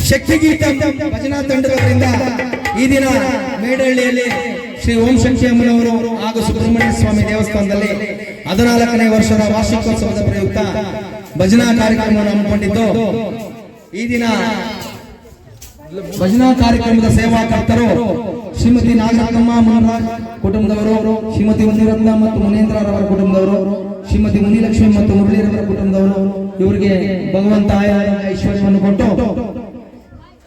ಶಕ್ತಿಗೀತ ಭಜನಾ ತಂಡದವರಿಂದ ಈ ದಿನ ಮೇಡಹಳ್ಳಿಯಲ್ಲಿ ಶ್ರೀ ಓಂ ಶಕ್ತಿ ಅಮ್ಮನವರು ಹಾಗೂ ಸುಬ್ರಹ್ಮಣ್ಯ ಸ್ವಾಮಿ ದೇವಸ್ಥಾನದಲ್ಲಿ 14ನೇ ವರ್ಷದ ವಾರ್ಷಿಕೋತ್ಸವದ ಪ್ರಯುಕ್ತ ಭಜನಾ ಕಾರ್ಯಕ್ರಮವನ್ನು ಹಮ್ಮಿಕೊಂಡಿದ್ದು, ಈ ದಿನ ಭಜನಾ ಕಾರ್ಯಕ್ರಮದ ಸೇವಾಕರ್ತರು ಶ್ರೀಮತಿ ನಾಗರತ್ನಮ್ಮ ಮುನ್ರಾಜ್ ಕುಟುಂಬದವರು, ಶ್ರೀಮತಿ ಮುನಿರತ್ನ ಮತ್ತು ಮುನೇಂದ್ರರವರ ಕುಟುಂಬದವರು, ಶ್ರೀಮತಿ ಮುನಿಲಕ್ಷ್ಮಿ ಮತ್ತು ಮುರಳೀರವರ ಕುಟುಂಬದವರು. ಇವರಿಗೆ ಭಗವಂತ ಐಶ್ವರ್ಯವನ್ನು ಕೊಟ್ಟು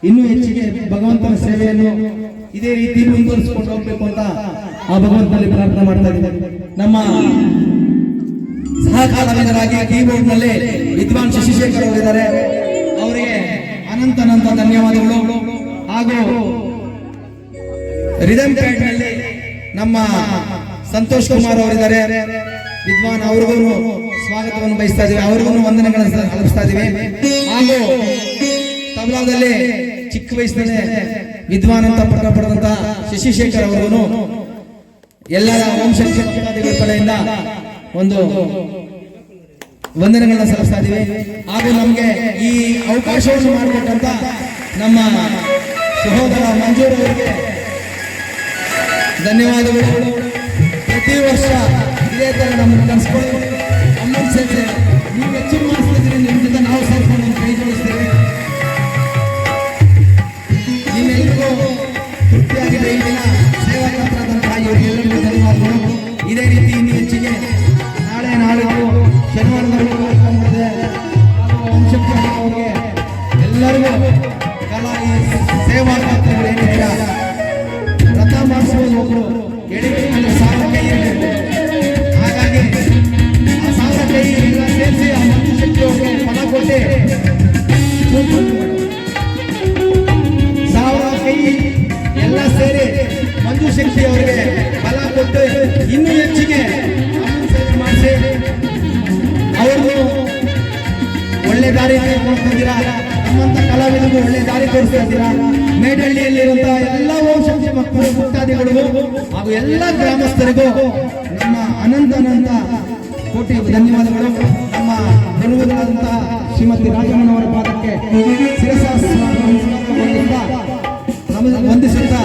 ಇನ್ನೂ ಹೆಚ್ಚಿಗೆ ಭಗವಂತನ ಸೇವೆಯನ್ನು ಇದೇ ರೀತಿ ಮುಂದುವರಿಸಿಕೊಂಡು ಹೋಗ್ಬೇಕು ಅಂತ ಆ ಭಗವಂತನಲ್ಲಿ ಪ್ರಾರ್ಥನೆ ಮಾಡ್ತಾ ಇದ್ದಾರೆ. ನಮ್ಮ ಸಹ ಕಲಾವಿದರಾಗಿ ಕೀಬೋರ್ಡ್ ನಲ್ಲಿ ವಿದ್ವಾನ್ ಶಶಿಶೇಖರ್ ಅವರಿದ್ದಾರೆ. ಅವರಿಗೆ ಅನಂತ ಧನ್ಯವಾದಗಳು. ಹಾಗೂ ರಿದಮ್ ಪ್ಯಾಡ್ ನಲ್ಲಿ ನಮ್ಮ ಸಂತೋಷ್ ಕುಮಾರ್ ಅವರಿದ್ದಾರೆ ವಿದ್ವಾನ್. ಅವ್ರಿಗೂ ಸ್ವಾಗತವನ್ನು ಬಯಸ್ತಾ ಇದ್ದೀವಿ, ಅವ್ರಿಗೂ ವಂದನೆಗಳನ್ನು ಅರ್ಪಿಸ್ತಾ ಇದ್ದೀವಿ. ಹಾಗೂ ತಬಲಾದಲ್ಲಿ ಚಿಕ್ಕ ವಯಸ್ಸಿನಲ್ಲೇ ವಿದ್ವಾನ್ ಅಂತ ಪಟ್ಟ ಪಡೆದಂತ ಶಶಿಶೇಖರ್ ಅವರಿಗೂ ಎಲ್ಲರ ಓಂ ಶಕ್ತಿ ಭಕ್ತಾದಿಗಳ ಕಡೆಯಿಂದ ಒಂದು ವಂದನೆಗಳನ್ನ ಸಲ್ಲಿಸ್ತಾ ಇದ್ದೀವಿ. ಹಾಗೂ ನಮಗೆ ಈ ಅವಕಾಶವನ್ನು ಮಾಡಿಕೊಟ್ಟಂತ ನಮ್ಮ ಸಹೋದರ ಮಂಜೂರ್ ಅವರಿಗೆ ಧನ್ಯವಾದಗಳು. ಪ್ರತಿ ವರ್ಷ ಇದೇ ತರ ನಮ್ಮನ್ನು ಕನ್ಸ್ಕೊಳ್ಳಿ. ಅಮ್ಮನ ಸೇವೆ ನೀವು ಹೆಚ್ಚಿನ ಮಾಡಿಸ್ತಿದ್ದೀರಿ, ನಿಮ್ಮ ಜೊತೆ ನಾವು ಸೇರ್ಕೊಂಡು ಕೈ ಜೋಡಿಸ್ತೇವೆ. ನಿಮ್ಮೆಲ್ಲರಿಗೂ ತೃಪ್ತಿಯಾಗಿದೆ ಈ ದಿನ ಸೇವಾಕರ್ತರಾದಂತಹ ಇವರಿಗೆಲ್ಲರಿಗೂ ಧನ್ಯವಾದಗಳು. ಇದೇ ರೀತಿ ಇನ್ನು ಹೆಚ್ಚಿಗೆ ನಾಳಿದ್ದು ಶನಿವಾರದವರೆಗೂ ಕಾರ್ಯಕ್ರಮವಿದೆ. ಓಂ ಶಕ್ತಿ ಅವರಿಗೆ ಎಲ್ಲರಿಗೂ ಕಲಾ ಸೇವಾಕರ್ತರುಗಳು ಏನಿಲ್ಲ ರಥ ಮಾಡಿಸುವುದು ಒಬ್ಬರು ಎಡಿಟಿಂಗ್ 1000 ಕೈ ಇರಬೇಕು. ಹಾಗಾಗಿ ಆ 1000 ಕೈ ಎಲ್ಲ ಸೇರಿಸಿ ಆ ಮಂಜು ಶಕ್ತಿ ಅವರಿಗೆ ಫಲ ಕೊಟ್ಟು 1000 ಕೈ ಎಲ್ಲ ಸೇರಿ ಮಂಜು ಶಕ್ತಿ ಅವರಿಗೆ ಫಲ ಕೊಟ್ಟು ಇನ್ನೂ ಹೆಚ್ಚಿಗೆ ಸೇವೆ ಮಾಡಿಸಿ ಅವ್ರಿಗೂ ಒಳ್ಳೆ ದಾರಿ ತೋರಿಸ್ತಿದ್ದೀರಾ. ನಮ್ಮಂತ ಕಲಾವಿದರಿಗೂ ಒಳ್ಳೆ ದಾರಿ ತೋರಿಸ್ತಾ ಇದ್ದೀರಾ. ಮೇಡಹಳ್ಳಿಯಲ್ಲಿರುವಂತಹ ಎಲ್ಲ ಓಂ ಶಕ್ತಿ ಭಕ್ತರು ಭಕ್ತಾದಿಗಳಿಗೂ ಹಾಗೂ ಎಲ್ಲ ಗ್ರಾಮಸ್ಥರಿಗೂ ನಮ್ಮ ಅನಂತ ಕೋಟಿ ಧನ್ಯವಾದಗಳು. ನಮ್ಮ ಗುರುಗಳಾದಂತಹ ಶ್ರೀಮತಿ ರಾಜಮ್ಮನವರ ಪಾದಕ್ಕೆ ವಂದಿಸುತ್ತಾ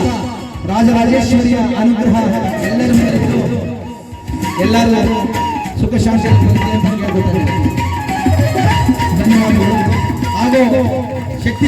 ರಾಜರಾಜೇಶ್ವರಿಯ ಅನುಗ್ರಹ ಎಲ್ಲರ ಮೇಲಿದ್ದು ಎಲ್ಲರೂ ಸುಖ ಶಾಂತಿ ಧನ್ಯವಾದಗಳು. ಹಾಗೂ ಶಕ್ತಿ